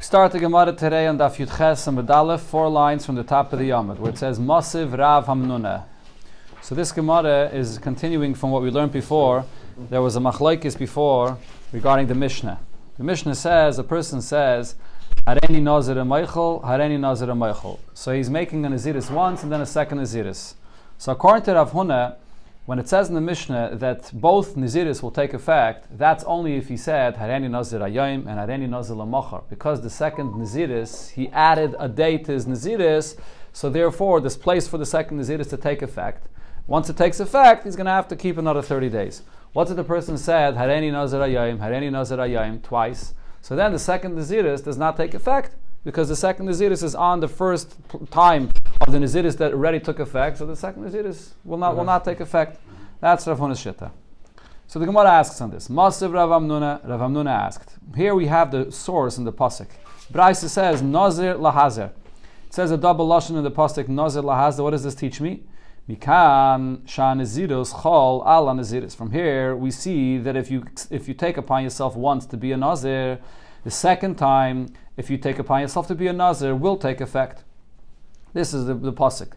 Start the Gemara today on Daf Yud Ches and Medalef, 4 lines from the top of the Yomad, where it says Masiv Rav Hamnuna. So this Gemara is continuing from what we learned before. There was a machlokes before regarding the Mishnah. The Mishnah says, a person says, Hareni Nazir Meichel, Hareni Nazir Meichel. So he's making a Naziris once and then a second Naziris. So according to Rav Huna, when it says in the Mishnah that both Naziris will take effect, that's only if he said Hareni Nazir Hayom and Hareni Nazir Lamachar. Because the second Naziris, he added a day to his Naziris, so therefore there's place for the second Naziris to take effect. Once it takes effect, he's going to have to keep another 30 days. What if the person said Hareni Nazir Hayom twice? So then the second Naziris does not take effect, because the second Naziris is on the first time of the Naziris that already took effect, so the second Naziris will not take effect. That's Rav Huna's Shitta. So the Gemara asks on this. Masiv Rav Hamnuna asked. Here we have the source in the pasuk. Braisa says Nazir Lahazer. It says a double lashon in the pasuk Nazir Lahazer. What does this teach me? Mikan Sha Nazirus Chol Ala Naziris. From here we see that if you take upon yourself once to be a Nazir, the second time, if you take upon yourself to be a Nazir, will take effect. This is the pasuk.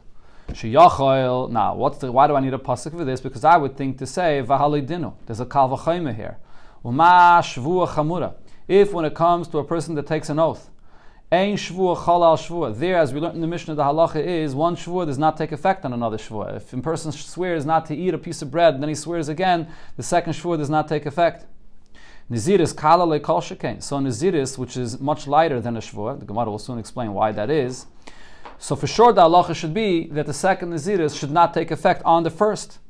Sheyachol. Now, why do I need a pasuk for this? Because I would think to say v'halidinu. There's a kal v'chayma here. Uma shvua chamura. If when it comes to a person that takes an oath, ein shvua chalal shvua. There, as we learned in the Mishnah, the halacha is one shvua does not take effect on another shvua. If a person swears not to eat a piece of bread, and then he swears again, the second shvua does not take effect. Naziris kala lekol shekain. So Naziris, which is much lighter than a shvua, the Gemara will soon explain why that is. So for sure the halacha should be that the second Naziris should not take effect on the first.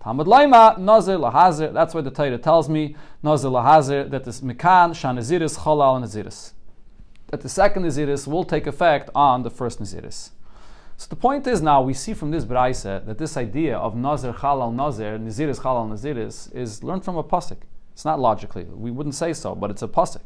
Talmud Laima, Nazir Lahazer. That's why the Torah tells me, Nazir Lahazer, that this Mikan, Sha Naziris, Cholal Naziris. That the second Naziris will take effect on the first Naziris. So the point is now, we see from this Braisa that this idea of Nazir Chalal Nazir, Naziris Chalal Naziris, is learned from a pasuk. It's not logically. We wouldn't say so, but it's a pasuk.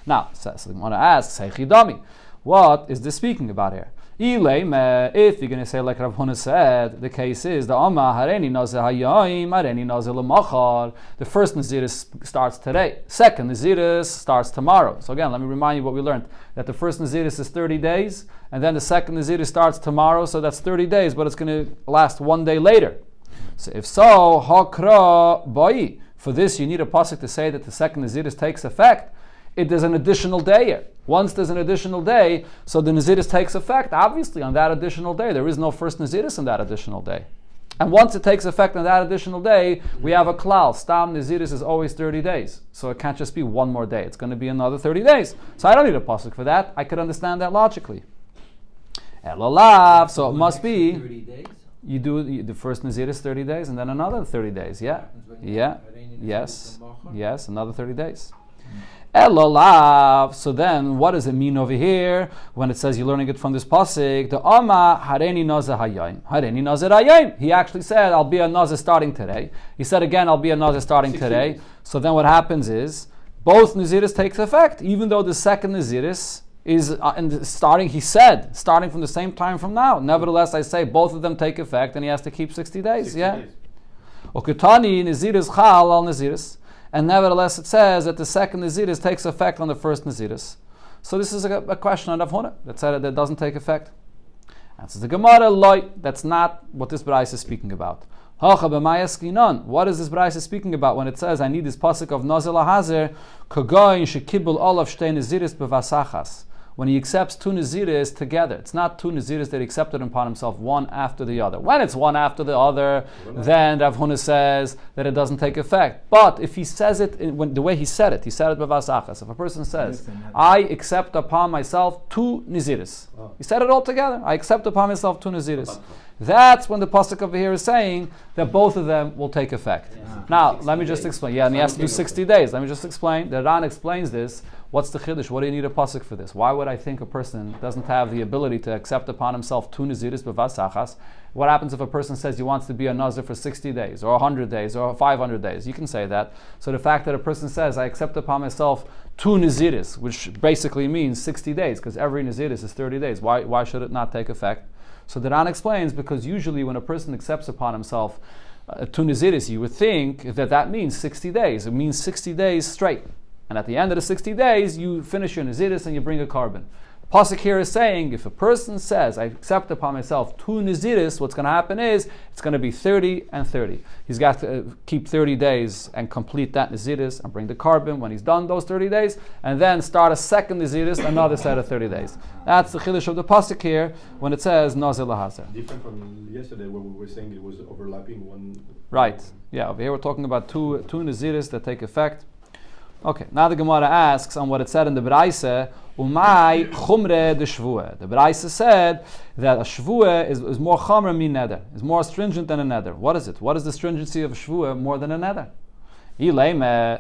Now, so the Gemara asks, Heichidami, what is this speaking about here? If you're going to say like Rav Huna said, the case is the Amma Hareni Nazir Hayom, Hareni Nazir Lamachar. The first Naziris starts today. Second Naziris starts tomorrow. So again, let me remind you what we learned. That the first Naziris is 30 days, and then the second Naziris starts tomorrow, so that's 30 days, but it's going to last one day later. So if so, Hakra Boi. For this, you need a pasuk to say that the second Naziris takes effect. There's an additional day here. Once there's an additional day, so the Naziris takes effect. Obviously, on that additional day, there is no first Naziris on that additional day. And once it takes effect on that additional day, we have a klal. Stam Naziris is always 30 days. So it can't just be one more day. It's going to be another 30 days. So I don't need a pasuk for that. I could understand that logically. Elolav, so it must be... 30 days? You do the first Naziris 30 days and then another 30 days. Yeah. Yes, another 30 days. Elolav. So then, what does it mean over here when it says you're learning it from this pasuk? The Amma Hareni Nazir Hayom, Hareni Nazir Hayom. He actually said, "I'll be a Nazir starting today." He said again, "I'll be a Nazir starting today." So then, what happens is both Naziris takes effect, even though the second Naziris is starting. He said starting from the same time from now. Nevertheless, I say both of them take effect, and he has to keep 60 days. 60 days. Okutani Naziris Chal al Naziris. And nevertheless, it says that the second Naziris takes effect on the first Naziris. So this is a question on Rav Huna that said that doesn't take effect. Answers the Gemara, Loi. That's not what this Braisa is speaking about. What is this Braisa speaking about when it says, I need this pasuk of Nazir Lahazer, Kagoyin shekibul olav shtei Naziris bevasachas. When he accepts two Naziris together. It's not two Naziris that he accepted upon himself, one after the other. When it's one after the other, then Rav Huna says that it doesn't take effect. But if he says it, the way he said it b'vasachas. If a person says, I accept upon myself two Naziris. He said it all together. I accept upon myself two Naziris. That's when the pasuk over here is saying that both of them will take effect. Now, let me just explain. And he has to do 60 days. Let me just explain. The Ran explains this. What's the chiddush? What do you need a pasuk for this? Why would I think a person doesn't have the ability to accept upon himself two Naziris b'vasachas? What happens if a person says he wants to be a Nazir for 60 days, or 100 days, or 500 days? You can say that. So the fact that a person says, I accept upon myself two Naziris, which basically means 60 days, because every Naziris is 30 days. Why should it not take effect? So the Ran explains, because usually when a person accepts upon himself two Naziris, you would think that means 60 days. It means 60 days straight. And at the end of the 60 days, you finish your Naziris and you bring a carbon. The Pasuk here is saying, if a person says, I accept upon myself 2 Naziris, what's going to happen is, it's going to be 30 and 30. He's got to keep 30 days and complete that Naziris and bring the carbon when he's done those 30 days, and then start a second Naziris, another set of 30 days. That's the Chiddush of the Pasuk here, when it says, Nazir Lahazer. Different from yesterday where we were saying it was overlapping one. Right. Yeah, over here we're talking about two Naziris that take effect. Okay, now the Gemara asks on what it said in the Braise, Umay chumre de shvua. The Braise said that a shvua is more chomer min neder, is more stringent than a neder. What is it? What is the stringency of a shvua more than a neder?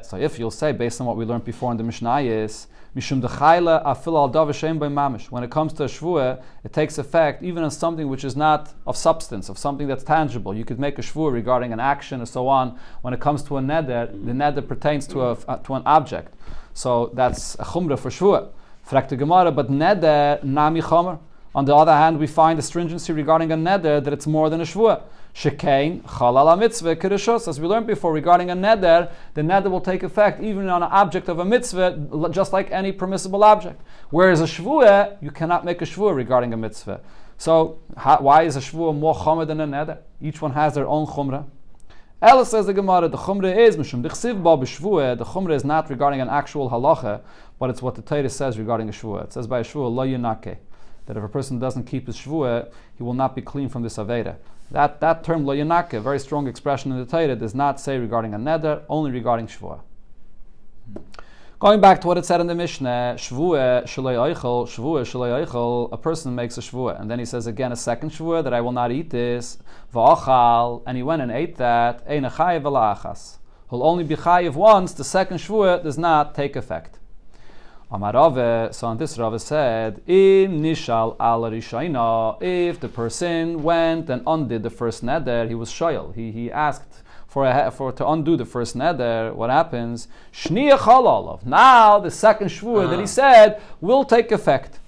So if you'll say, based on what we learned before in the Mishnah, is mishum dechayla afil al davar shein by mamish. When it comes to a shvua, it takes effect even on something which is not of substance, of something that's tangible. You could make a shvua regarding an action and so on. When it comes to a neder, the neder pertains to an object. So that's a chumra for shvua. Fragt the Gemara, but neder nami chomer. On the other hand, we find a stringency regarding a neder that it's more than a shvua. Shekein chalal mitzvah kirishos. As we learned before, regarding a neder, the neder will take effect even on an object of a mitzvah, just like any permissible object. Whereas a shvua, you cannot make a shvua regarding a mitzvah. So, why is a shvua more chomer than a neder? Each one has their own chumrah. Ella says the Gemara, the chumrah is mishum dechsiv ba b'shvua. The chumrah is not regarding an actual halacha, but it's what the Torah says regarding a shvua. It says by a shvua lo yinake, that if a person doesn't keep his shvua, he will not be clean from this aveda. That term lo yanake, very strong expression in the Torah, does not say regarding a neder, only regarding shvua. Going back to what it said in the Mishnah, shvua shalei eichel, a person makes a shvua, and then he says again a second shvua that I will not eat this, va'achal, and he went and ate that, ein chayev v'la'achas. He'll only be chayev once, the second shvua does not take effect. Amar Rave, so on this Rave said, Im nishal al rishayna, if the person went and undid the first neder, he was shoyal. He asked for to undo the first neder. What happens? Shniya chalalov. Now the second shvua that he said will take effect.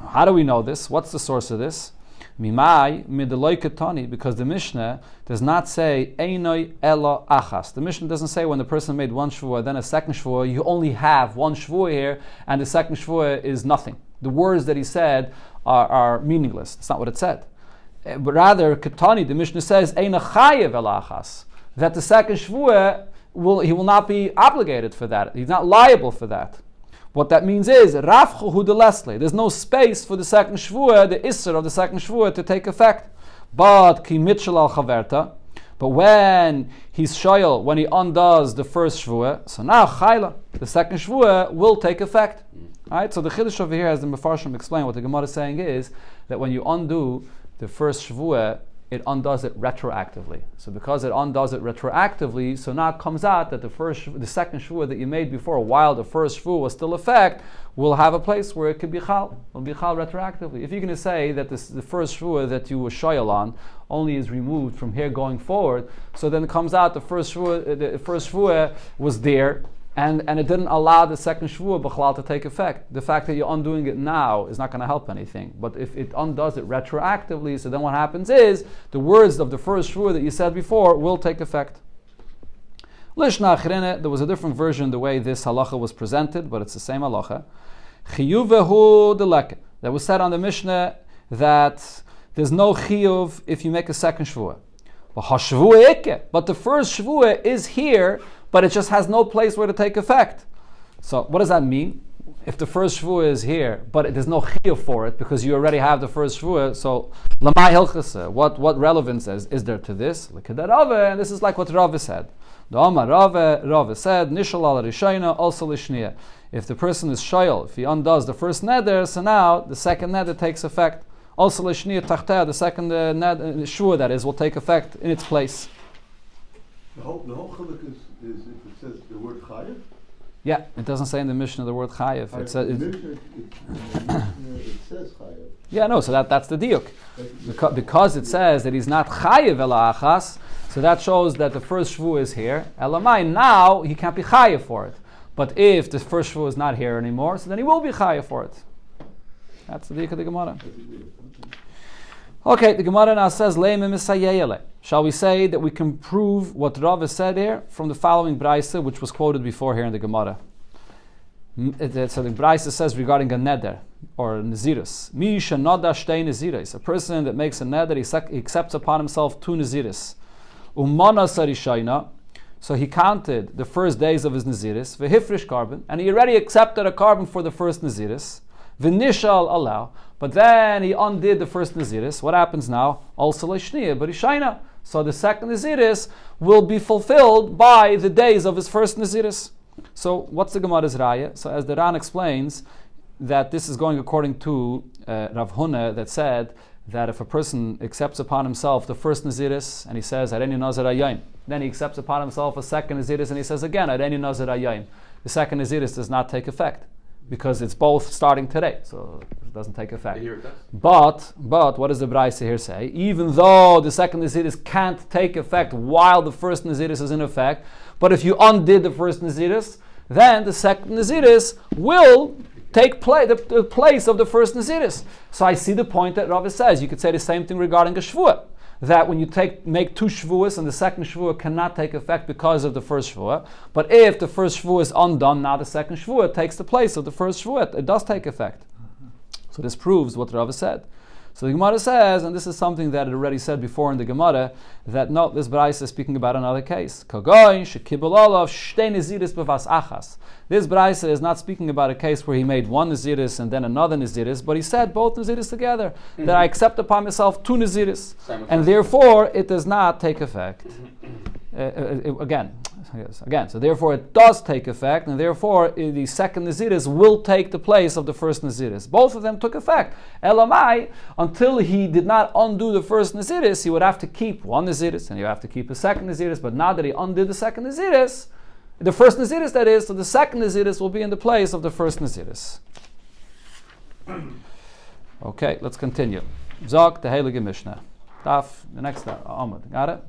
How do we know this? What's the source of this? Mimai mideloi ketani, because the Mishnah does not say einoi ela achas. The Mishnah doesn't say when the person made one shvua, then a second shvua, you only have one shvua here, and the second shvua is nothing. The words that he said are meaningless. That's not what it said. But rather, ketani, the Mishnah says eina chayev ela achas, that the second shvua he will not be obligated for that. He's not liable for that. What that means is, Rafchu de Leslie. There's no space for the second shvua, the isser of the second shvua, to take effect. But ki mitchel al chaverta. But when he's shoyal, when he undoes the first shvua, so now chayla, the second shvua will take effect. Alright, so the chiddush over here, as the Mefarshim explain, what the Gemara is saying is that when you undo the first shvua, it undoes it retroactively. So because it undoes it retroactively, so now it comes out that the second shvua that you made before, while the first shvua was still effect, will have a place where it could be chal. It will be chal retroactively. If you're going to say that the first shvua that you were shoyal on only is removed from here going forward, so then it comes out the first shvua was there, and it didn't allow the second shvua b'chalal to take effect. The fact that you're undoing it now is not going to help anything. But if it undoes it retroactively, so then what happens is the words of the first shvua that you said before will take effect. Lishna achrene, there was a different version the way this halacha was presented, but it's the same halacha. Chiyuvehu deleke. That was said on the Mishnah that there's no chiyuv if you make a second shvua. But the first shvua is here, but it just has no place where to take effect. So what does that mean? If the first shvua is here, but there's no chiyuv for it because you already have the first shvua, so lamai hilchasa, what relevance is there to this? Look at that Rava, and this is like what Rava said. The Omar Rava said, Nishal al rishayna also lishniya. If the person is shoyal, if he undoes the first neder, so now the second neder takes effect. Also lishniya tachtah, the second shvua that is, will take effect in its place. The whole chiluk is if it says the word chayev? Yeah, it doesn't say in the Mishnah the word chayev. It says it says chayev. Yeah, no, so that's the diuk. Because it says that he's not chayev ela achas, so that shows that the first shvu is here. Elamai, now he can't be chayev for it. But if the first shvu is not here anymore, so then he will be chayev for it. That's the diuk of the Gemara. Okay, the Gemara now says, shall we say that we can prove what Rava said here from the following Braisa, which was quoted before here in the Gemara? So the Braisa says regarding a neder or nazirus. Mi shenada shtei naziris. A person that makes a neder, he accepts upon himself 2 naziris. Umana sarishayna. So he counted the first days of his naziris. V'hifrish carbon, and he already accepted a carbon for the first naziris. V'nishal allow, but then he undid the first naziris. What happens now? Also leishniya, but ishayna. So the second naziris will be fulfilled by the days of his first naziris. So what's the Gemara's raya? So as the Ran explains, that this is going according to Rav Huna, that said that if a person accepts upon himself the first naziris and he says Areni Nazir Ayayim, then he accepts upon himself a second naziris and he says again Areni Nazir Ayayim, the second naziris does not take effect because it's both starting today, so it doesn't take effect. Here it does. But what does the Braisa here say? Even though the second naziris can't take effect while the first naziris is in effect, but if you undid the first naziris, then the second naziris will take the place of the first naziris. So I see the point that Rav says. You could say the same thing regarding a shvuah, that when you make 2 shvuahs and the second shvuah cannot take effect because of the first shvuah, but if the first shvuah is undone, now the second shvuah takes the place of the first shvuah. It does take effect. So this proves what Rav said. So the Gemara says, and this is something that it already said before in the Gemara, that no, this Braisa is speaking about another case. This Braisa is not speaking about a case where he made 1 naziris and then another naziris, but he said both naziris together, that I accept upon myself 2 naziris, and therefore it does not take effect. Again, so therefore it does take effect, and therefore the second naziris will take the place of the first naziris. Both of them took effect. Elamai, until he did not undo the first naziris, he would have to keep 1 naziris, and he would have to keep a second naziris, but now that he undid the second naziris, the first naziris that is, so the second naziris will be in the place of the first naziris. Okay, let's continue. Zog the Heilige Mishnah. Daf, the next Amud. Got it?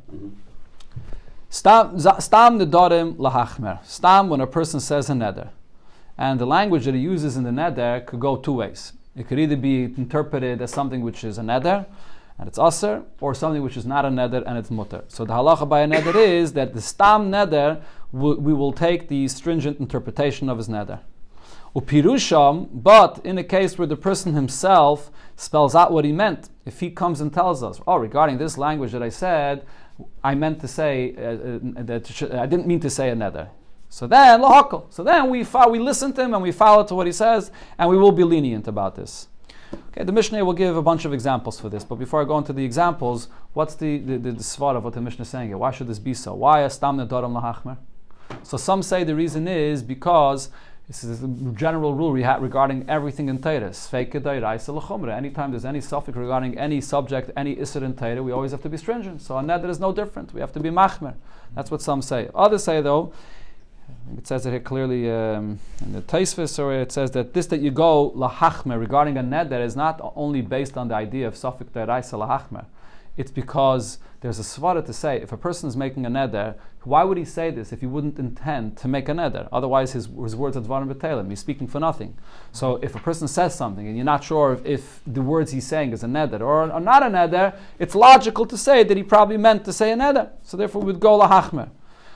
Stam Nedarim lahachmer. Stam, when a person says a neder. And the language that he uses in the neder could go 2 ways. It could either be interpreted as something which is a neder, and it's aser, or something which is not a neder, and it's mutter. So the halacha by a neder is that the stam neder, we will take the stringent interpretation of his neder. Upirusham, but in a case where the person himself spells out what he meant, if he comes and tells us, regarding this language that I said, I meant to say I didn't mean to say a neder. So then lahakol. So then we listen to him and we follow to what he says, and we will be lenient about this. Okay, the Mishnah will give a bunch of examples for this, but before I go into the examples, what's the svar of what the Mishnah is saying here? Why should this be so? Why a stam nedarim lahachmer? So some say the reason is because this is a general rule regarding everything in Torah. Anytime there's any suffix regarding any subject, any isser in Torah, we always have to be stringent. So on that, there is no different. We have to be machmer. That's what some say. Others say, though, it says it here clearly in the Taisvis, or it says that this that you go lahachmer regarding a neder is not only based on the idea of suffix deraisa lahachmer. It's because there's a svara to say, if a person is making a neder, why would he say this if he wouldn't intend to make a neder? Otherwise his words are dvarim b'telim, he's speaking for nothing. So if a person says something and you're not sure if the words he's saying is a neder or not a neder, it's logical to say that he probably meant to say a neder. So therefore we would go lahachmer.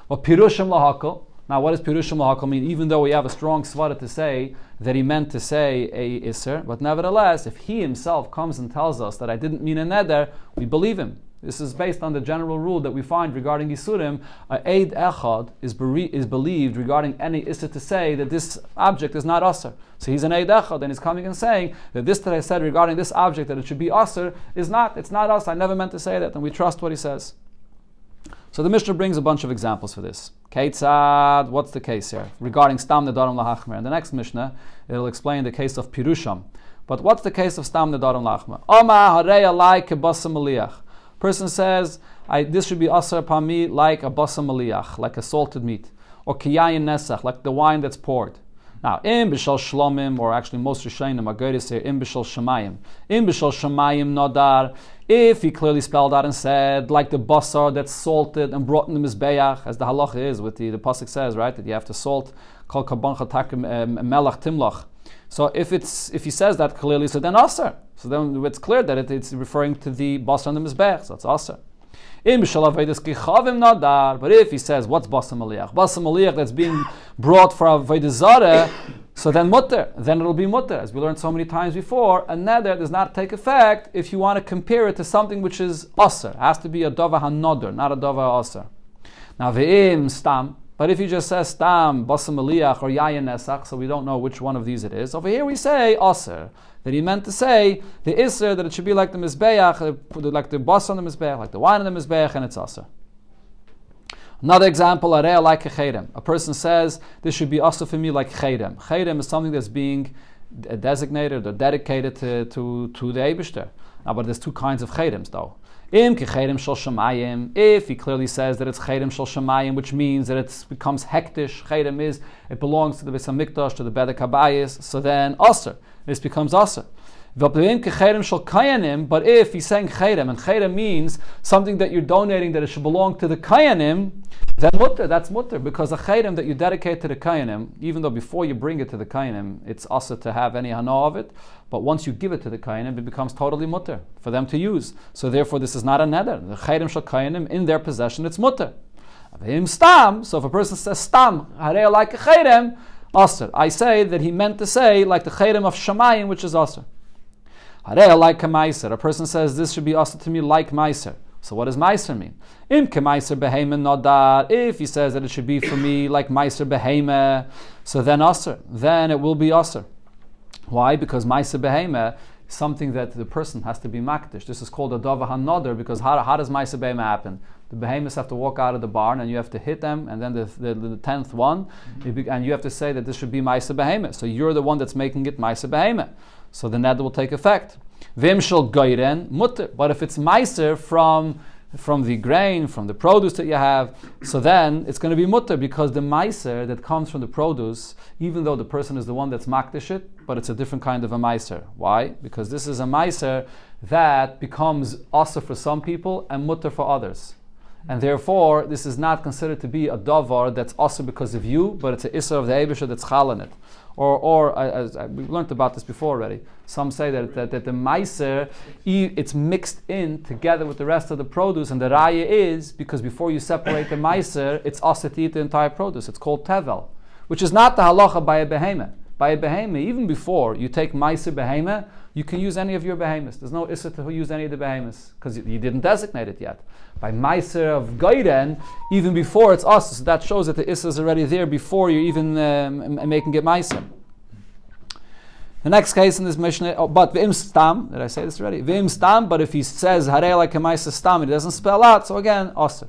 Well, pirushim lahakol. Now what does pirushim lahakol mean? Even though we have a strong svara to say that he meant to say a isser, but nevertheless, if he himself comes and tells us that I didn't mean a neder, we believe him. This is based on the general rule that we find regarding Yisurim. Eid Echad is believed regarding any Isser to say that this object is not Asr. So he's an Eid Echad and he's coming and saying that this that I said regarding this object that it should be Asr it's not Asr. I never meant to say that, and we trust what he says. So the Mishnah brings a bunch of examples for this. Keitzad, what's the case here? Regarding Stam Nedarim Lahachmer. In the next Mishnah, it'll explain the case of Pirusham. But what's the case of Stam Nedarim Lahachmer? Oma harei alai kebasam aliyach. Person says, this should be asr upon me like a basam aliyach, like a salted meat, or kiyayin nesach, like the wine that's poured. Now, im b'shal shlomim, or actually most Rishonim are going to say im b'shal shamayim. Im b'shal shamayim nodar, if he clearly spelled out and said, like the basar that's salted and brought in the mizbeach, as the halacha is, with the pasuk says, right, that you have to salt, kol kabancha takim melach timlach. So if he says that clearly, so then asr. So then it's clear that it's referring to the basar and the mizbech. So it's asr. But if he says, what's basar maliyach? Basar maliyach that's being brought for avodah zarah. So then mutter, then it'll be mutter. As we learned so many times before, a neder does not take effect if you want to compare it to something which is aser. It has to be a dava hanodr, not a dava aser. Now ve'im stam, but if you just say stam, basam aliyach, or yayin nesach, so we don't know which one of these it is. Over here we say aser. That he meant to say the iser, that it should be like the mizbeach, like the bas on the mizbeach, like the wine on the mizbeach, and it's aser. Another example, areya like a chedem. A person says, this should be also for me like chedem. Chedem is something that's being designated or dedicated to the Eibishter. Now, but there's two kinds of chedems though. Im ki chedem shel shamayim. If he clearly says that it's chedem shel shamayim, which means that it becomes hektish. Chedem is, it belongs to the Beis HaMikdash, to the Bedek HaBayis. So then, aser. This becomes aser. But if he's saying chedem, and chedem means something that you're donating that it should belong to the kayanim, then mutter, that's mutter, because a chedem that you dedicate to the kayanim, even though before you bring it to the kayanim, it's also to have any hana of it, but once you give it to the kayanim, it becomes totally mutter for them to use. So therefore, this is not a neder. The chedem shel kayanim, in their possession, it's mutter. So if a person says stam, harei like a chedem, aser. I say that he meant to say like the chedem of shamayim, which is aser. Harei like a meiser. A person says this should be aser to me like meiser. So what does meiser mean? Im ke meiser behema nodar. If he says that it should be for me like meiser behema, so then aser. Then it will be aser. Why? Because meiser behema is something that the person has to be makdish. This is called a dava hanodar, because how does meiser behema happen? The behemoths have to walk out of the barn and you have to hit them, and then the 10th one, and you have to say that this should be meiser behema. So you're the one that's making it meiser behema. So the neder will take effect. Vim shel goyren mutter. But if it's meiser from the grain, from the produce that you have, so then it's going to be mutter, because the meiser that comes from the produce, even though the person is the one that's makdish it, but it's a different kind of a meiser. Why? Because this is a meiser that becomes aser for some people and mutter for others. And therefore, this is not considered to be a davar that's also because of you, but it's an issa of the Eibusha that's chal in it. Or as we've learned about this before already. Some say that the meiser, it's mixed in together with the rest of the produce, and the raya is because before you separate the meiser, it's also to eat the entire produce. It's called tevel, which is not the halacha by a behemoth. By a behemoth, even before you take meiser behemoth, you can use any of your behemoths. There's no issa to use any of the behemoths because you didn't designate it yet. By meiser of goyren, even before it's us, so that shows that the issa is already there before you're even making it meiser. The next case in this Mishnah, but v'im stam, did I say this already? V'im stam, but if he says harei like a meiser stam, he doesn't spell out, so again, aser.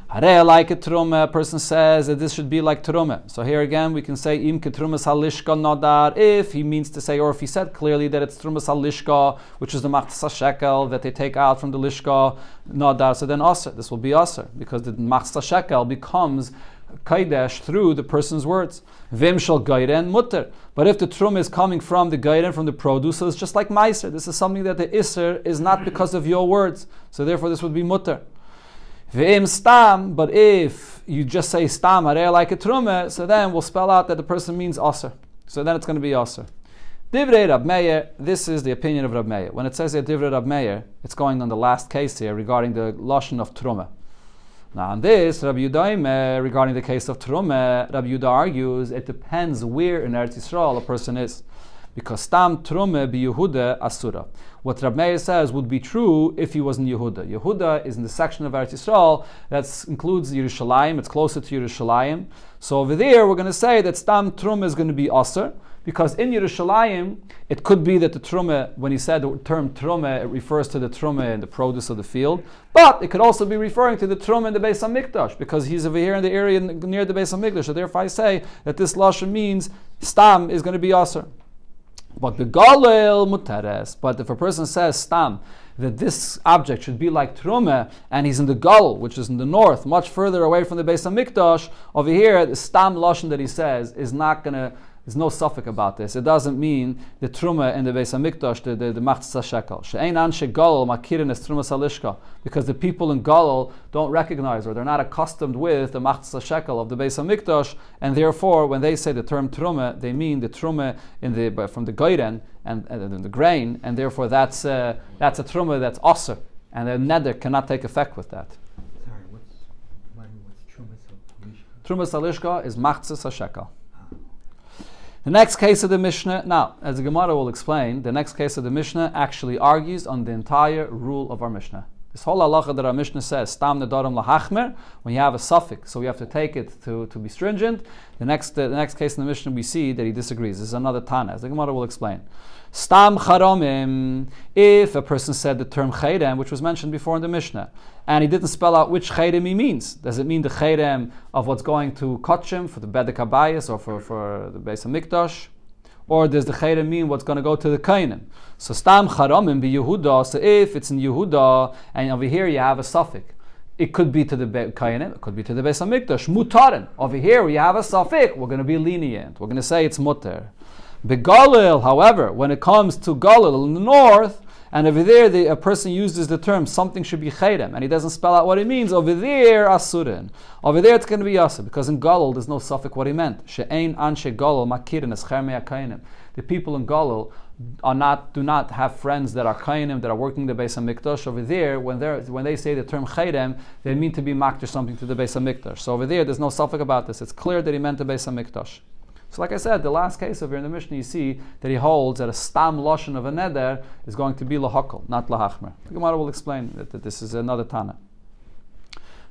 Harei like a truma, a person says that this should be like truma. So here again we can say im ketrumas halishka nodar, if he means to say, or if he said clearly that it's trumas halishka, which is the machzah shekel that they take out from the lishka nodar, so then aser, this will be aser, because the machzah shekel becomes kaidesh through the person's words. Vim shel goyren mutter. But if the truma is coming from the goyren, from the produce, so it's just like meiser. This is something that the iser is not because of your words, so therefore this would be mutter. V'im stam, but if you just say stam, harei like a truma, so then we'll spell out that the person means aser. So then it's going to be aser. Divrei Rab Meir, this is the opinion of Rab Meir. When it says here Divrei Rab Meir, it's going on the last case here regarding the lashon of truma. Now on this, Rabbi Yehuda, regarding the case of truma, Rabbi Yehuda argues it depends where in Eretz Yisrael a person is. Because stam truma bi Yehuda asura. What Rab Meir says would be true if he was in Yehuda. Yehuda is in the section of Eretz Yisrael that includes Yerushalayim. It's closer to Yerushalayim. So over there, we're going to say that stam truma is going to be aser, because in Yerushalayim, it could be that the truma, when he said the term truma, it refers to the truma in the produce of the field, but it could also be referring to the truma in the Beis HaMikdash, because he's over here in the area near the Beis HaMikdash. So therefore I say that this lashon means stam is going to be aser. But the galil muteres. But if a person says stam, that this object should be like truma, and he's in the gal, which is in the north, much further away from the Beis HaMikdash, over here the stam lashon that he says is not gonna. There's no suffix about this. It doesn't mean the truma in the Beis HaMikdash, the machzah shekel. She'ein anshe galil makirin es truma salishka, because the people in galil don't recognize, or they're not accustomed with the machzah shekel of the Beis HaMikdash, and therefore when they say the term truma, they mean the truma from the goyren and the grain, and therefore that's a truma that's aser, and the neder cannot take effect with that. Sorry, what's truma salishka? Truma salishka is machzah shekel. The next case of the Mishnah, now, as the Gemara will explain, the next case of the Mishnah actually argues on the entire rule of our Mishnah. This whole halacha that our Mishnah says, Stam Nedarim lahachmer, when you have a suffix, so we have to take it to be stringent. The next case in the Mishnah we see that he disagrees. This is another Tana, as the Gemara will explain. Stam charomim, if a person said the term cherem, which was mentioned before in the Mishnah, and he didn't spell out which cherem he means. Does it mean the cherem of what's going to Kotchim for the Bedek HaBayis or for the Beis HaMikdash? Or does the cherem mean what's going to go to the Kainim? So stam charomim be Yehuda, so if it's in Yehuda, and over here you have a suffix, it could be to the Kainim, it could be to the Beis HaMikdash, mutarin. Over here we have a suffix, we're going to be lenient. We're going to say it's mutter. Begalil, however, when it comes to Galil in the north, and over there a person uses the term something should be cherem, and he doesn't spell out what it means, over there asurin. Over there it's going to be asur, because in Galil there's no suffix what he meant. She'ein anshe Galil makirin es chermei kainim. The people in Galil do not have friends that are kainim, that are working the Beis HaMikdash. Over there, when they say the term cherem, they mean to be makdash something to the Beis HaMikdash. So over there's no suffix about this. It's clear that he meant the Beis HaMikdash. So like I said, the last case over here in the Mishnah, you see that he holds that a stam lashon of a neder is going to be lahakol, not lahachmer. The Gemara will explain that this is another Tana.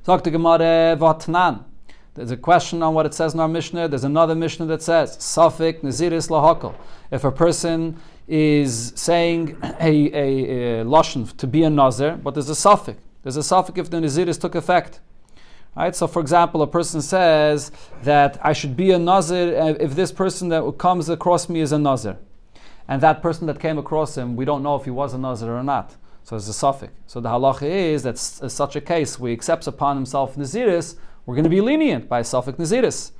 Talk to Gemara vatnan. There's a question on what it says in our Mishnah. There's another Mishnah that says safik naziris lahakol. If a person is saying a lashon to be a nazir, but there's a suffix. There's a suffix if the naziris took effect. Right, so for example, a person says that I should be a nazir if this person that comes across me is a nazir. And that person that came across him, we don't know if he was a nazir or not. So it's a suffix. So the halacha is that in such a case, we accepts upon himself naziris, we're going to be lenient by a suffix naziris.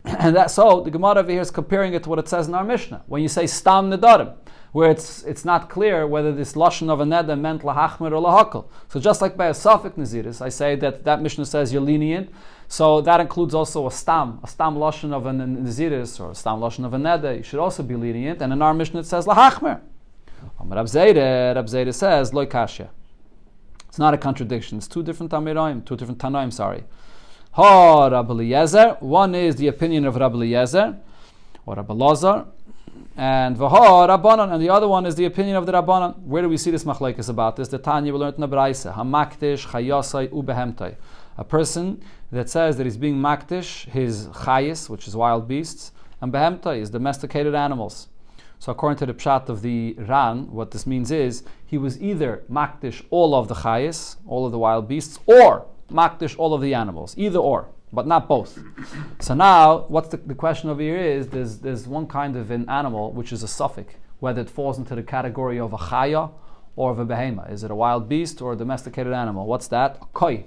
And so the Gemara over here is comparing it to what it says in our Mishnah. When you say stam nedarim, where it's not clear whether this lashon of a neder meant lahachmer or lahakol. So just like by a suffix naziris, I say that Mishnah says you're lenient. So that includes also a stam lashon of a naziris or a stam lashon of a neder. You should also be lenient. And in our Mishnah it says lahachmer. Rab Zeire says lo kasha. It's not a contradiction. It's two different Tanaim, sorry. Ha Rabbi Eliezer. One is the opinion of Rabbi Eliezer or Rabbi Lazar. And Vaha Rabbanan, and the other one is the opinion of the Rabbanan. Where do we see this machlekes about this? The Tanya we learned in the Braisa. Hamaktish chayasai ubehemtai. A person that says that he's being maktish his chayis, which is wild beasts, and behemtai is domesticated animals. So according to the pshat of the Ran, what this means is he was either maktish all of the chayis, all of the wild beasts, or maktish all of the animals, either or, but not both. So now, what's the question over here is, there's one kind of an animal which is a suffix, whether it falls into the category of a chaya or of a behema. Is it a wild beast or a domesticated animal? What's that? A koi.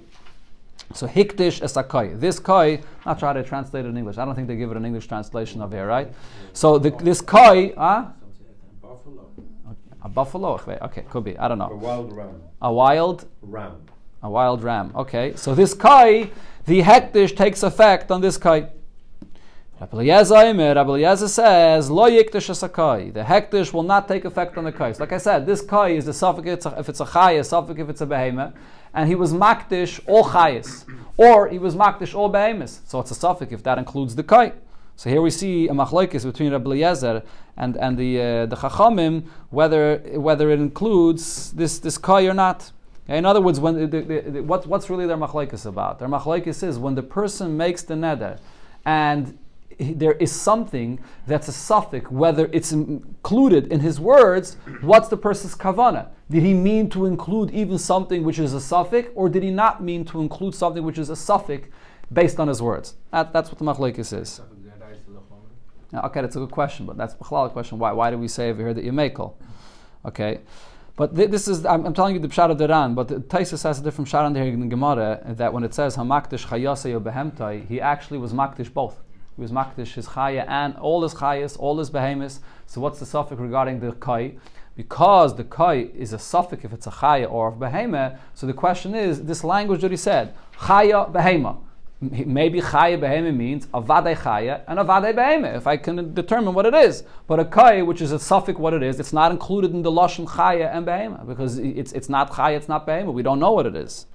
So hikdish es a koi. This koi, not try to translate it in English. I don't think they give it an English translation over here, right? So this koi, a buffalo. Okay, could be. I don't know. A wild ram. A wild Ram. A wild ram. Okay, so this kai, the hektish takes effect on this kai. Rabbi Eliezer says, lo yiktish as a kai. The hektish will not take effect on the kai. So like I said, this kai is the suffix if it's a chayas, suffix if it's a behemoth, and he was maktish all chayas, or he was maktish all behemoths. So it's a suffix if that includes the kai. So here we see a machlokes between Rabbi Eliezer and the Chachamim whether it includes this kai or not. In other words, when what's really their machlokes about? Their machlokes is when the person makes the neder and there is something that's a suffix, whether it's included in his words, what's the person's kavanah? Did he mean to include even something which is a suffix, or did he not mean to include something which is a suffix based on his words? That's what the machlokes is. Okay, that's a good question, but that's a question. Why do we say over here that you makel? Okay. But this is, I'm telling you the pshat of the Ran, but the Taisus has a different pshat on there in the Gemara, that when it says hamaktish chayasei behemtai, he actually was maktish both. He was maktish his chaya and all his chayas, all his behemoths. So what's the suffix regarding the kai? Because the kai is a suffix if it's a chaya or a behemoth. So the question is, this language that he said, chaya behema. Maybe chaya behema means avadei chaya and avadei behema, if I can determine what it is. But a kai, which is a suffix what it is, it's not included in the lashon chaya and behema, because it's not chaya, it's not behema. We don't know what it is.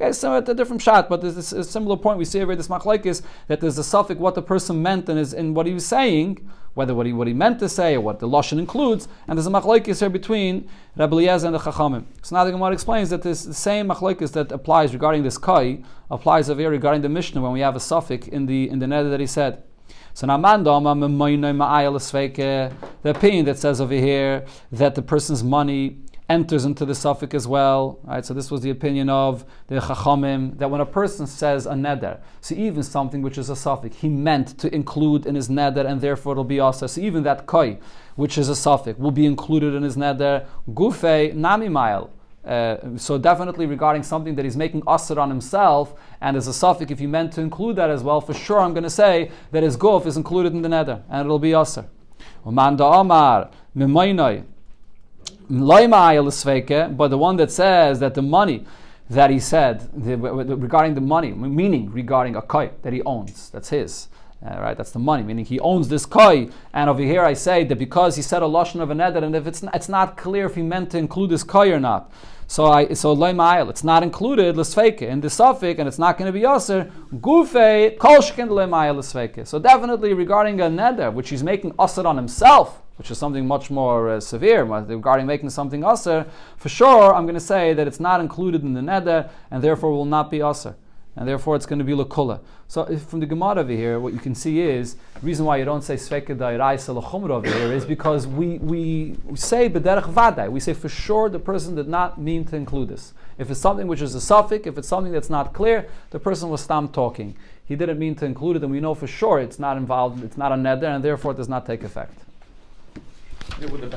Okay, so at a different shot, but there's a similar point we see over this machlokes that there's a suffix what the person meant in what he was saying, whether what he meant to say or what the lashon includes, and there's a machlokes here between Rabbi Eliezer and the Chachamim. So now the Gemara explains that this the same machlokes that applies regarding this kai applies over here regarding the Mishnah when we have a suffix in the neder that he said. So now the opinion that says over here that the person's money enters into the suffix as well, right? So this was the opinion of the Chachamim, that when a person says a neder, so even something which is a suffix, he meant to include in his neder, and therefore it'll be asa. So even that koi, which is a suffix, will be included in his neder. Gufei nami mail. So definitely regarding something that he's making asr on himself, and as a suffix, if he meant to include that as well, for sure I'm going to say that his guf is included in the neder, and it'll be asr. Umanda Omar mimaynoi. But the one that says that the money that he said regarding the money, meaning regarding a koi that he owns, that's his, right? That's the money, meaning he owns this koi. And over here I say that because he said a lashon of a neder, and if it's not clear if he meant to include this koi or not. So loy it's not included l'sfeike in the suffix, and it's not going to be aser. Gufei kolshkin loy l'sfeike. So definitely regarding a neder which he's making aser on himself, which is something much more severe regarding making something aser, for sure I'm going to say that it's not included in the neder, and therefore will not be aser, and therefore it's going to be l'kula. So from the Gemara over here, what you can see is the reason why you don't say sveka da'iraisa l'chumra over here is because we say b'derech vadai. We say for sure the person did not mean to include this. If it's something which is a suffix, if it's something that's not clear, the person was stam talking. He didn't mean to include it, and we know for sure it's not involved, it's not a neder, and therefore it does not take effect. Yeah, with the